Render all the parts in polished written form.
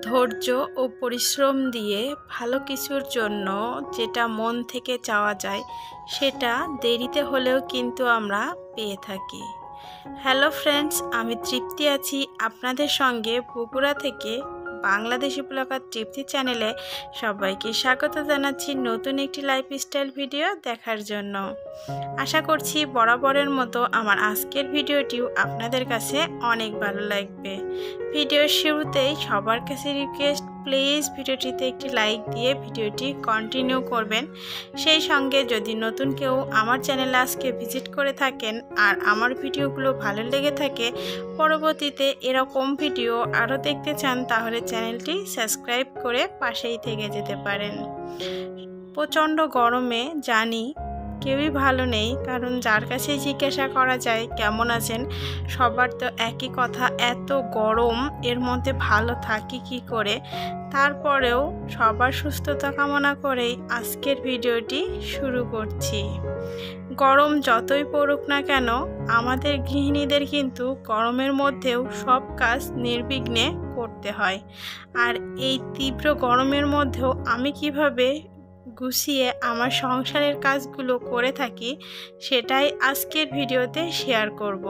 ধৈর্য ও পরিশ্রম দিয়ে ভালো কিছুর জন্য যেটা মন থেকে চাওয়া যায় সেটা দেরিতে হলেও কিন্তু আমরা পেয়ে থাকি। হ্যালো ফ্রেন্ডস, আমি তৃপ্তি আছি আপনাদের সঙ্গে বগুড়া থেকে। বাংলাদেশি ব্লগার তৃপ্তি চ্যানেলে সবাইকে স্বাগত জানাচ্ছি নতুন একটি লাইফস্টাইল ভিডিও দেখার জন্য। আশা করছি বরাবরের মতো আমার আজকের ভিডিওটিও আপনাদের কাছে অনেক ভালো লাগবে। ভিডিওর শুরুতেই সবার কাছে রিকোয়েস্ট, প্লিজ ভিডিওটিতে একটি লাইক দিয়ে ভিডিওটি কন্টিনিউ করবেন। সেই সঙ্গে যদি নতুন কেউ আমার চ্যানেলে আজকে ভিজিট করে থাকেন আর আমার ভিডিওগুলো ভালো লেগে থাকে, পরবর্তীতে এরকম ভিডিও আরও দেখতে চান, তাহলে চ্যানেলটি সাবস্ক্রাইব করে পাশেই থেকে যেতে পারেন। প্রচণ্ড গরমে জানি কেউই ভালো নেই, কারণ যার কাছে জিজ্ঞাসা করা যায় কেমন আছেন, সবার তো একই কথা, এত গরম, এর মধ্যে ভালো থাকি কি করে। তারপরেও সবার সুস্থতা কামনা করেই আজকের ভিডিওটি শুরু করছি। গরম যতই পড়ুক না কেন, আমাদের গৃহিণীদের কিন্তু গরমের মধ্যেও সব কাজ নির্বিঘ্নে করতে হয়। আর এই তীব্র গরমের মধ্যেও আমি কিভাবে গুছিয়ে আমার সংসারের কাজগুলো করে থাকি সেটাই আজকের ভিডিওতে শেয়ার করব।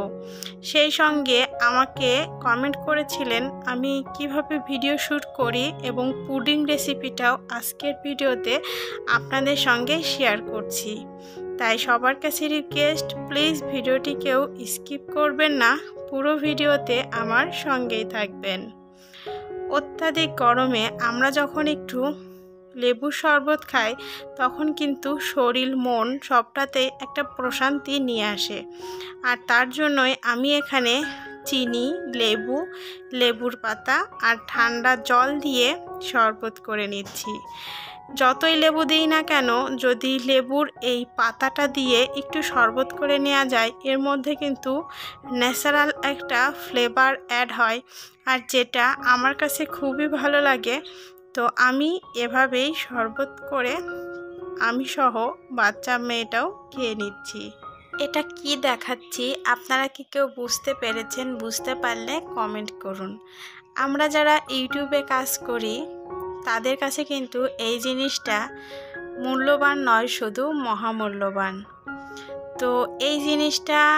সেই সঙ্গে আমাকে কমেন্ট করেছিলেন আমি কিভাবে ভিডিও শ্যুট করি, এবং পুডিং রেসিপিটাও আজকের ভিডিওতে আপনাদের সঙ্গে শেয়ার করছি। তাই সবার কাছে রিকোয়েস্ট, প্লিজ ভিডিওটি কেউ স্কিপ করবেন না, পুরো ভিডিওতে আমার সঙ্গেই থাকবেন। অত্যাধিক গরমে আমরা যখন একটু লেবুর শরবত খাই, তখন কিন্তু শরীর মন সবটাতেই একটা প্রশান্তি নিয়ে আসে। আর তার জন্যই আমি এখানে চিনি, লেবুর পাতা আর ঠান্ডা জল দিয়ে শরবত করে নিচ্ছি। যতই লেবু দিই না কেন, যদি লেবুর এই পাতাটা দিয়ে একটু শরবত করে নেওয়া যায়, এর মধ্যে কিন্তু ন্যাচারাল একটা ফ্লেভার অ্যাড হয়, আর যেটা আমার কাছে খুবই ভালো লাগে। তো আমি এভাবেই শরবত করে আমি সহ বাচ্চা মেয়েটাও খেয়ে নিচ্ছি। এটা কি দেখাচ্ছি আপনারা কি কেউ বুঝতে পেরেছেন? বুঝতে পারলে কমেন্ট করুন। আমরা যারা ইউটিউবে কাজ করি তাদের কাছে কিন্তু এই জিনিসটা মূল্যবান নয়, শুধু মহামূল্যবান। তো এই জিনিসটার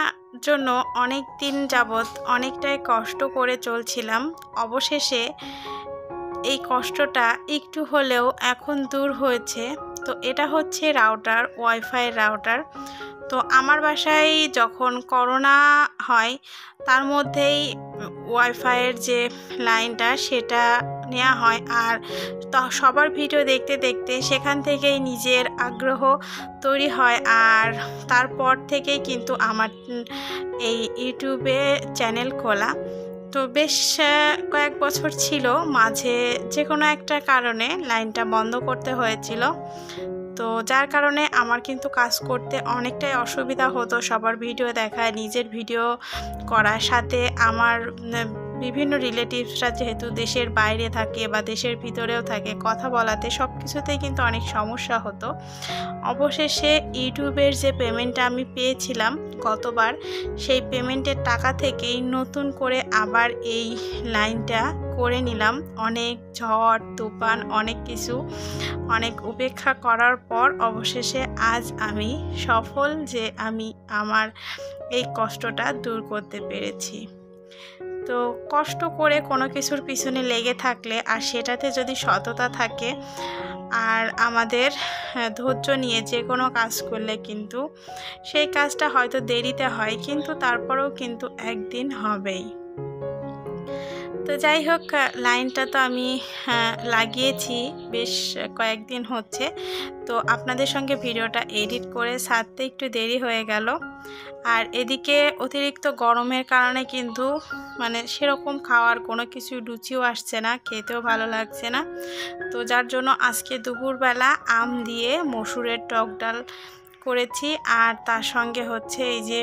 জন্য অনেক দিন যাবৎ অনেকটাই কষ্ট করে চলছিলাম। অবশেষে এই কষ্টটা একটু হলেও এখন দূর হয়েছে। তো এটা হচ্ছে রাউটার, ওয়াইফাইয়ের রাউটার। তো আমার বাসায় যখন করোনা হয়, তার মধ্যেই ওয়াইফাইয়ের যে লাইনটা সেটা নেওয়া হয়। আর সবার ভিডিও দেখতে দেখতে সেখান থেকেই নিজের আগ্রহ তৈরি হয়। আর তারপর থেকেই কিন্তু আমার এই ইউটিউবে চ্যানেল খোলা। তো বেশ কয়েক বছর ছিল, মাঝে যে কোনো একটা কারণে লাইনটা বন্ধ করতে হয়েছিল। তো যার কারণে আমার কিন্তু কাজ করতে অনেকটাই অসুবিধা হতো। সবার ভিডিও দেখা, নিজের ভিডিও করার সাথে আমার বিভিন্ন রিলেটিভসরা যেহেতু দেশের বাইরে থাকে বা দেশের ভিতরেও থাকে, কথা বলাতে সব কিছুতেই কিন্তু অনেক সমস্যা হতো। অবশেষে ইউটিউবের যে পেমেন্টটা আমি পেয়েছিলাম গতবার, সেই পেমেন্টের টাকা থেকেই নতুন করে আবার এই লাইনটা করে নিলাম। অনেক ঝড় তুফান, অনেক কিছু, অনেক উপেক্ষা করার পর অবশেষে আজ আমি সফল যে আমি আমার এই কষ্টটা দূর করতে পেরেছি। তো কষ্ট করে কোনো কিছুর পিছনে লেগে থাকলে আর সেটাতে যদি সততা থাকে আর আমাদের ধৈর্য নিয়ে যে কোনো কাজ করলে কিন্তু সেই কাজটা হয়তো দেরিতে হয়, কিন্তু তারপরেও কিন্তু একদিন হবেই। তো যাই হোক, লাইনটা তো আমি লাগিয়েছি বেশ কয়েকদিন হচ্ছে। তো আপনাদের সঙ্গে ভিডিওটা এডিট করে ছাড়তে একটু দেরি হয়ে গেল। আর এদিকে অতিরিক্ত গরমের কারণে কিন্তু সেরকম খাওয়ার কোনো কিছু রুচিও আসছে না, খেতেও ভালো লাগছে না। তো যার জন্য আজকে দুপুরবেলা আম দিয়ে মসুরের টক ডাল করেছি। আর তার সঙ্গে হচ্ছে এই যে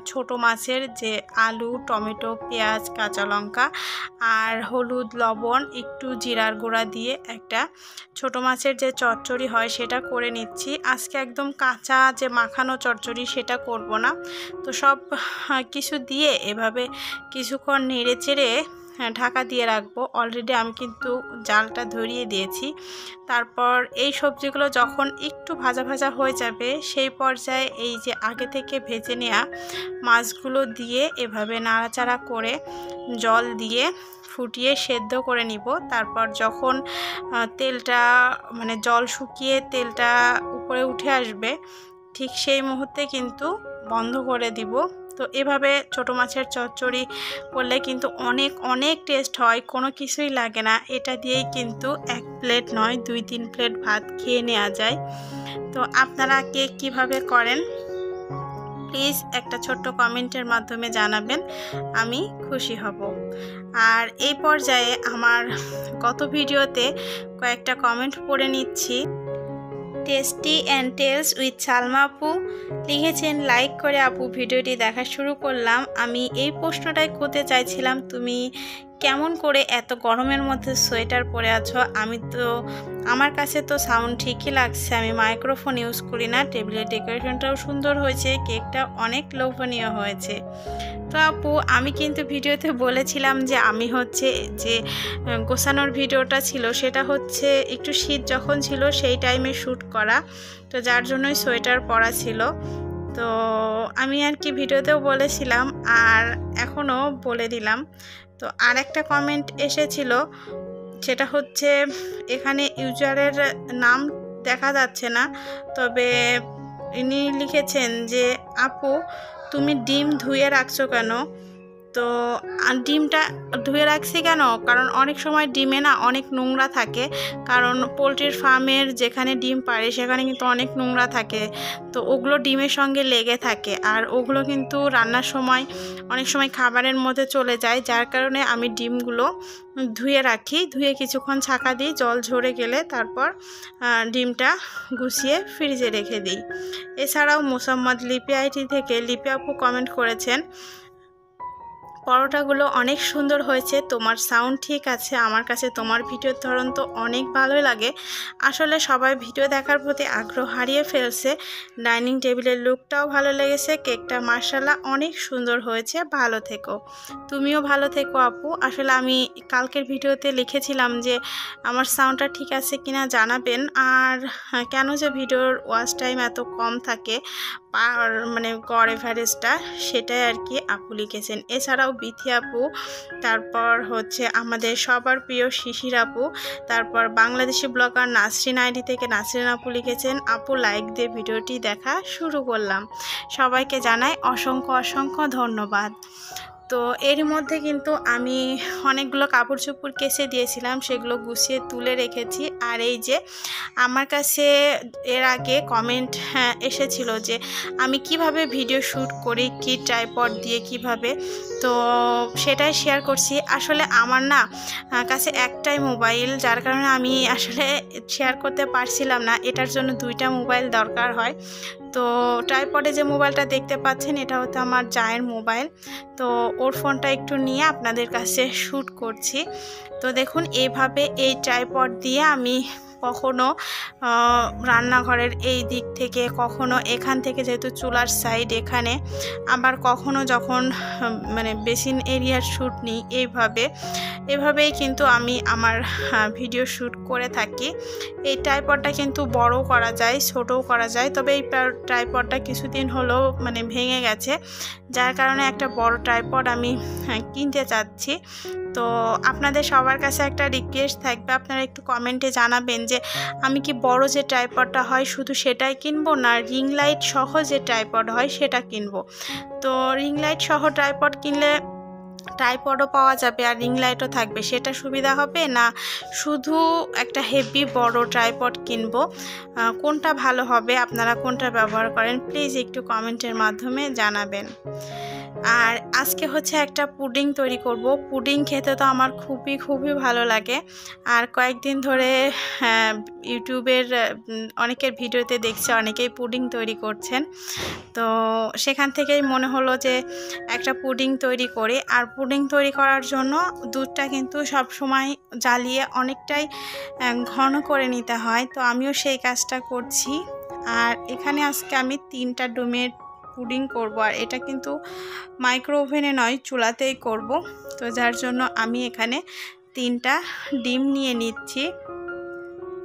ছোট মাছের যে আলু, টমেটো, পেঁয়াজ, কাঁচা লঙ্কা আর হলুদ, লবণ, একটু জিরার গুঁড়া দিয়ে একটা ছোট মাছের যে চচ্চড়ি হয় সেটা করে নিচ্ছি। আজকে একদম কাঁচা যে মাখানো চচ্চড়ি সেটা করব না। তো সব কিছু দিয়ে এভাবে কিছুক্ষণ নেড়ে চেড়ে ঢাকা দিয়ে রাখবো। অলরেডি আমি কিন্তু জালটা ধরিয়ে দিয়েছি। তারপর এই সবজিগুলো যখন একটু ভাজা ভাজা হয়ে যাবে সেই পর্যায়ে এই যে আগে থেকে ভেজে নেওয়া মাছগুলো দিয়ে এভাবে নাড়াচাড়া করে জল দিয়ে ফুটিয়ে সেদ্ধ করে নিব। তারপর যখন তেলটা মানে জল শুকিয়ে তেলটা উপরে উঠে আসবে ঠিক সেই মুহূর্তে কিন্তু বন্ধ করে দিব। তো এভাবে ছোটো মাছের চচ্চড়ি করলে কিন্তু অনেক অনেক টেস্ট হয়, কোনো কিছুই লাগে না। এটা দিয়েই কিন্তু 1 প্লেট নয় 2-3 প্লেট ভাত খেয়ে নেওয়া যায়। তো আপনারা কে কীভাবে করেন প্লিজ একটা ছোট্ট কমেন্টের মাধ্যমে জানাবেন, আমি খুশি হব। আর এই পর্যায়ে আমার গত ভিডিওতে কয়েকটা কমেন্ট পড়ে নিচ্ছি। Tasty and tales with Salma আপু লিখেছেন, লাইক করে আপু ভিডিওটি দেখা শুরু করলাম। আমি এই প্রশ্নটাই করতে চাইছিলাম, তুমি কেমন করে এত গরমের মধ্যে সোয়েটার পরে আছো? আমার কাছে তো সাউন্ড ঠিকই লাগছে, আমি মাইক্রোফোন ইউজ করি না। টেবিলের ডেকোরেশনটাও সুন্দর হয়েছে, কেকটা অনেক লোভনীয় হয়েছে। তো আপু আমি কিন্তু ভিডিওতে বলেছিলাম যে আমি হচ্ছে যে গোছানোর ভিডিওটা ছিল সেটা হচ্ছে একটু শীত যখন ছিল সেই টাইমে শ্যুট করা, তো যার জন্যই সোয়েটার পরা ছিল। তো আমি আর কি ভিডিওতেও বলেছিলাম আর এখনও বলে দিলাম। তো আর একটা কমেন্ট এসেছিল, সেটা হচ্ছে এখানে ইউজারের নাম দেখা যাচ্ছে না, তবে ইনি লিখেছেন যে আপু তুমি ডিম ধুয়ে রাখছো কেন? তো ডিমটা ধুয়ে রাখছি কেন, কারণ অনেক সময় ডিমে না অনেক নোংরা থাকে, কারণ পোলট্রির ফার্মের যেখানে ডিম পাড়ে সেখানে কিন্তু অনেক নোংরা থাকে, তো ওগুলো ডিমের সঙ্গে লেগে থাকে আর ওগুলো কিন্তু রান্নার সময় অনেক সময় খাবারের মধ্যে চলে যায়, যার কারণে আমি ডিমগুলো ধুয়ে রাখি, ধুয়ে কিছুক্ষণ ছাকা দিই, জল ঝরে গেলে তারপর ডিমটা গুছিয়ে ফ্রিজে রেখে দিই। এছাড়াও মোসাম্মদ লিপি আইটি থেকে লিপি আপু কমেন্ট করেছেন, পরোটাগুলো অনেক সুন্দর হয়েছে, তোমার সাউন্ড ঠিক আছে, আমার কাছে তোমার ভিডিওর ধরন তো অনেক ভালোই লাগে। আসলে সবাই ভিডিও দেখার প্রতি আগ্রহ হারিয়ে ফেলছে। ডাইনিং টেবিলের লুকটাও ভালো লেগেছে, কেকটা মাশাআল্লাহ অনেক সুন্দর হয়েছে, ভালো থেকো। তুমিও ভালো থেকো আপু। আসলে আমি কালকের ভিডিওতে লিখেছিলাম যে আমার সাউন্ডটা ঠিক আছে কিনা জানাবেন, আর কেন যে ভিডিওর ওয়াচ টাইম এত কম থাকে মানে গড় এভারেজটা, সেটাই আর কি আপু লিখেছেন। এছাড়াও বিথি আপু, তারপর হচ্ছে আমাদের সবার প্রিয় শিশির আপু, তারপর বাংলাদেশি ব্লগার নাসরিন আইডি থেকে নাসরিন আপু লিখেছেন, আপু লাইক দিয়ে ভিডিওটি দেখা শুরু করলাম। সবাইকে জানাই অসংখ্য অসংখ্য ধন্যবাদ। তো এর মধ্যে কিন্তু আমি অনেকগুলো কাপড় চোপড় কেচে দিয়েছিলাম, সেগুলো গুছিয়ে তুলে রেখেছি। আর এই যে আমার কাছে এর আগে কমেন্ট এসেছিল যে আমি কিভাবে ভিডিও শ্যুট করি, কি ট্রাইপড দিয়ে কিভাবে, তো সেটাই শেয়ার করছি। আসলে আমার না কাছে একটাই মোবাইল, যার কারণে আমি আসলে শেয়ার করতে পারছিলাম না, এটার জন্য 2টা মোবাইল দরকার হয়। তো ট্রাইপডে যে মোবাইলটা দেখতে পাচ্ছেন এটা হচ্ছে আমার জায়ের মোবাইল, তো ওর ফোনটা একটু নিয়ে আপনাদের কাছে শ্যুট করছি। তো দেখুন এইভাবে এই ট্রাইপড দিয়ে আমি কখনো রান্নাঘরের এই দিক থেকে, কখনো এখান থেকে, যেহেতু চুলার সাইড এখানে, আবার কখনো যখন মানে বেসিন এরিয়ার শ্যুট নিই এভাবেই কিন্তু আমি আমার ভিডিও শ্যুট করে থাকি। এই ট্রাইপডটা কিন্তু বড়ও করা যায়, ছোটও করা যায়, তবে এই ট্রাইপডটা কিছুদিন হলো মানে ভেঙে গেছে, যার কারণে একটা বড় ট্রাইপড আমি কিনতে চাচ্ছি। তো আপনাদের সবার কাছে একটা রিকোয়েস্ট থাকবে, আপনারা একটু কমেন্টে জানাবেন যে আমি কি বড় যে ট্রাইপডটা হয় শুধু সেটাই কিনবো, না রিং লাইট সহ যে ট্রাইপড হয় সেটা কিনবো। তো রিং লাইট সহ ট্রাইপড কিনলে ট্রাইপডও পাওয়া যাবে আর রিং লাইটও থাকবে, সেটা সুবিধা হবে, না শুধু একটা হেভি বড় ট্রাইপড কিনবো, কোনটা ভালো হবে, আপনারা কোনটা ব্যবহার করেন প্লিজ একটু কমেন্টের মাধ্যমে জানাবেন। আর আজকে হচ্ছে একটা পুডিং তৈরি করব। পুডিং খেতে তো আমার খুবই ভালো লাগে, আর কয়েকদিন ধরে ইউটিউবের অনেকের ভিডিওতে দেখছি অনেকেই পুডিং তৈরি করছেন, তো সেখান থেকেই মনে হলো যে একটা পুডিং তৈরি করি। আর পুডিং তৈরি করার জন্য দুধটা কিন্তু সব সময় জ্বালিয়ে অনেকটাই ঘন করে নিতে হয়, তো আমিও সেই কাজটা করছি। আর এখানে আজকে আমি 3টা পুডিং করব, আর এটা কিন্তু মাইক্রো ওভেনে নয়, চুলাতেই করব। তো যার জন্য আমি এখানে 3টা ডিম নিয়ে নিচ্ছি।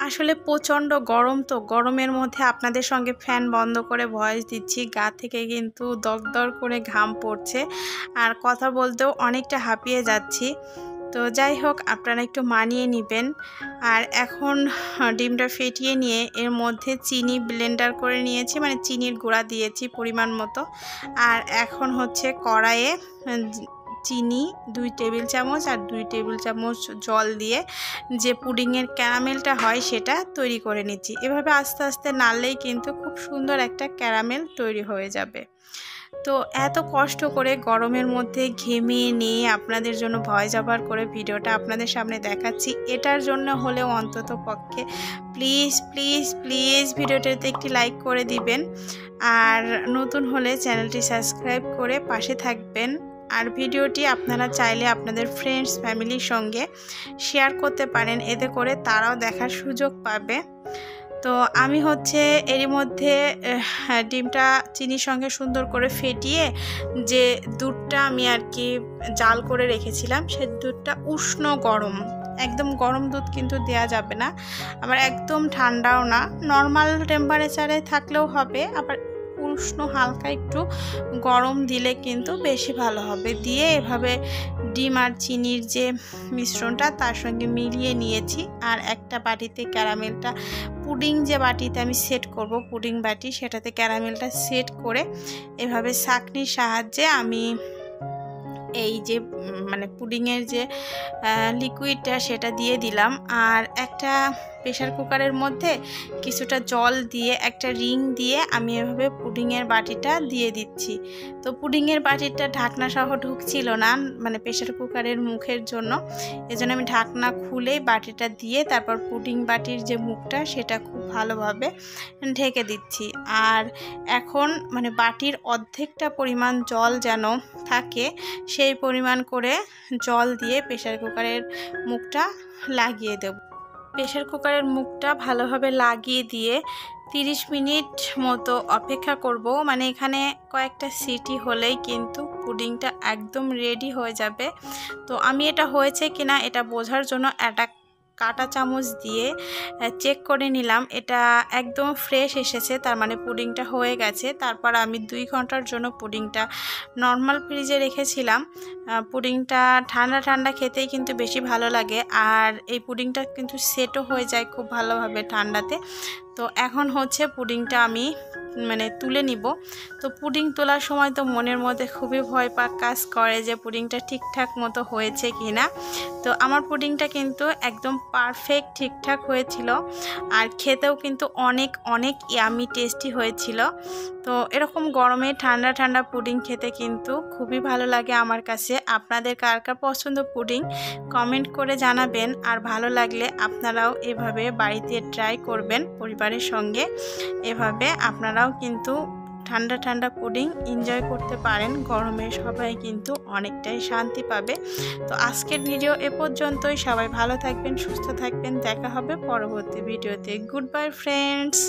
আসলে প্রচণ্ড গরম, তো গরমের মধ্যে আপনাদের সঙ্গে ফ্যান বন্ধ করে ভয়েস দিচ্ছি, গা থেকে কিন্তু দরদর করে ঘাম পড়ছে আর কথা বলতেও অনেকটা হাঁপিয়ে যাচ্ছি। তো যাই হোক, আপনারা একটু মানিয়ে নেবেন। আর এখন ডিমটা ফেটিয়ে নিয়ে এর মধ্যে চিনি ব্লেন্ডার করে নিয়েছি, মানে চিনির গুঁড়া দিয়েছি পরিমাণ মতো। আর এখন হচ্ছে কড়াইয়ে চিনি 2 টেবিল চামচ আর 2 টেবিল চামচ জল দিয়ে যে পুডিংয়ের ক্যারামেলটা হয় সেটা তৈরি করে নিচ্ছি। এভাবে আস্তে আস্তে নাড়লেই কিন্তু খুব সুন্দর একটা ক্যারামেল তৈরি হয়ে যাবে। তো এত কষ্ট করে গরমের মধ্যে ঘেমে নিয়ে আপনাদের জন্য ভয়েস ওভার করে ভিডিওটা আপনাদের সামনে দেখাচ্ছি। এটার জন্য হলেও অন্তত পক্ষে প্লিজ প্লিজ প্লিজ ভিডিওটাতে একটি লাইক করে দিবেন, আর নতুন হলে চ্যানেলটি সাবস্ক্রাইব করে পাশে থাকবেন। আর ভিডিওটি আপনারা চাইলে আপনাদের ফ্রেন্ডস ফ্যামিলির সঙ্গে শেয়ার করতে পারেন, এতে করে তারাও দেখার সুযোগ পাবে। তো আমি হচ্ছে এরই মধ্যে ডিমটা চিনির সঙ্গে সুন্দর করে ফেটিয়ে যে দুধটা আমি আর কি জাল করে রেখেছিলাম, সেই দুধটা উষ্ণ গরম, একদম গরম দুধ কিন্তু দেয়া যাবে না, আবার একদম ঠান্ডাও না, নর্মাল টেম্পারেচারে থাকলেও হবে, আবার উষ্ণ হালকা একটু গরম দিলে কিন্তু বেশি ভালো হবে। দিয়ে এভাবে ডিম আর চিনির যে মিশ্রণটা তার সঙ্গে মিলিয়ে নিয়েছি। আর একটা বাটিতে ক্যারামেলটা, পুডিং যে বাটিতে আমি সেট করব, পুডিং বাটি, সেটাতে ক্যারামেলটা সেট করে এভাবে ছাঁকনির সাহায্যে আমি এই যে মানে পুডিংয়ের যে লিকুইডটা সেটা দিয়ে দিলাম। আর একটা প্রেশার কুকারের মধ্যে কিছুটা জল দিয়ে একটা রিং দিয়ে আমি এভাবে পুডিংয়ের বাটিটা দিয়ে দিচ্ছি। তো পুডিংয়ের বাটিটা ঢাকনা সহ ঢুকছিল না, মানে প্রেশার কুকারের মুখের জন্য, এজন্য আমি ঢাকনা খুলে বাটিটা দিয়ে তারপর পুডিং বাটির যে মুখটা সেটা খুব ভালোভাবে ঢেকে দিচ্ছি। আর এখন মানে বাটির অর্ধেকটা পরিমাণ জল যেন থাকে সেই পরিমাণ করে জল দিয়ে প্রেশার কুকারের মুখটা লাগিয়ে দেব। প্রেশার কুকারের মুখটা ভালোভাবে লাগিয়ে দিয়ে 30 মিনিট মতো অপেক্ষা করব। মানে এখানে কয়েকটা সিটি হলেই কিন্তু পুডিংটা একদম রেডি হয়ে যাবে। তো আমি এটা হয়েছে কিনা এটা বোঝার জন্য একটা কাঁটা চামচ দিয়ে চেক করে নিলাম, এটা একদম ফ্রেশ এসেছে, তার মানে পুডিংটা হয়ে গেছে। তারপর আমি 2 ঘন্টার জন্য পুডিংটা নর্মাল ফ্রিজে রেখেছিলাম। পুডিংটা ঠান্ডা ঠান্ডা খেতেই কিন্তু বেশি ভালো লাগে, আর এই পুডিংটা কিন্তু সেটও হয়ে যায় খুব ভালোভাবে ঠান্ডাতে। তো এখন হচ্ছে পুডিংটা আমি মানে তুলে নিব। তো পুডিং তোলার সময় তো মনের মধ্যে খুবই ভয় কাজ করে যে পুডিংটা ঠিকঠাক মতো হয়েছে কিনা। তো আমার পুডিংটা কিন্তু একদম পারফেক্ট ঠিকঠাক হয়েছিল, আর খেতেও কিন্তু অনেক অনেক ইয়ামি টেস্টি হয়েছিল। তো এরকম গরমে ঠান্ডা ঠান্ডা পুডিং খেতে কিন্তু খুবই ভালো লাগে আমার কাছে। আপনাদের কার কার পছন্দ পুডিং কমেন্ট করে জানাবেন, আর ভালো লাগলে আপনারাও এভাবে বাড়িতে ট্রাই করবেন পরিবারের সঙ্গে। এভাবে আপনারাও কিন্তু ঠান্ডা ঠান্ডা পুডিং এনজয় করতে পারেন, গরমে সবাই কিন্তু অনেকটাই শান্তি পাবে। তো আজকের ভিডিও এ পর্যন্তই, সবাই ভালো থাকবেন, সুস্থ থাকবেন, দেখা হবে পরবর্তী ভিডিওতে। Good bye friends.